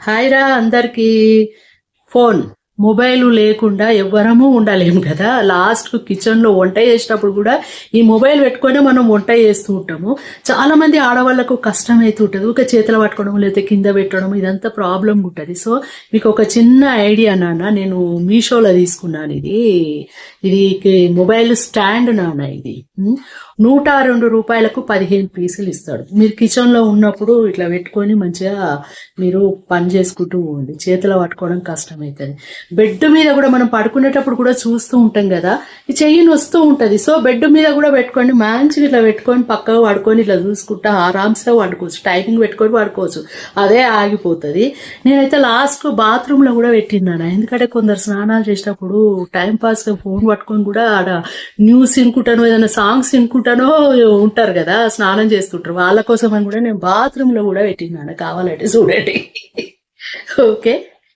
Hi రా అందరికి. Phone mobile లేకుండా ఎవ్వరము ఉండలేము కదా. లాస్ట్ కిచెన్ లో వంట చేసేటప్పుడు కూడా ఈ మొబైల్ పెట్టుకొని మనం వంట చేస్తూ ఉంటాము. చాలా మంది ఆడవాళ్లకు కష్టం అయితే ఉంటుంది, ఒక చేతులు పట్టుకోవడం లేకపోతే కింద పెట్టడం ఇదంతా ప్రాబ్లం ఉంటుంది. సో మీకు ఒక చిన్న ఐడియా నాన్న, నేను మీషోలో తీసుకున్నాను. ఇది మొబైల్ స్టాండ్ నాన్న. ఇది 102 రూపాయలకు 15 పీసులు ఇస్తాడు. మీరు కిచెన్ లో ఉన్నప్పుడు ఇట్లా పెట్టుకొని మంచిగా మీరు పని చేసుకుంటూ ఉండి, చేతిలో పట్టుకోవడం కష్టం అవుతుంది. బెడ్ మీద కూడా మనం పడుకునేటప్పుడు కూడా చూస్తూ ఉంటాం కదా, ఈ చెయ్యిని వస్తూ ఉంటది. సో బెడ్ మీద కూడా పెట్టుకోండి, మంచిగా ఇట్లా పెట్టుకొని పక్కకు పడుకొని ఇట్లా చూసుకుంటా ఆరామ్స్గా పడుకోవచ్చు, టైమింగ్ పెట్టుకొని పడుకోవచ్చు, అదే ఆగిపోతుంది. నేనైతే లాస్ట్ బాత్రూమ్ లో కూడా పెట్టినాను, ఎందుకంటే కొందరు స్నానాలు చేసేటప్పుడు టైం పాస్ గా ఫోన్ పట్టుకొని కూడా ఆడ న్యూస్ వినుకుంటానో ఏదైనా సాంగ్స్ వినుకుంటానో ఉంటారు కదా, స్నానం చేస్తుంటారు, వాళ్ళ కోసం అని కూడా నేను బాత్రూమ్ లో కూడా పెట్టినాను, కావాలంటే చూడండి. ఓకే.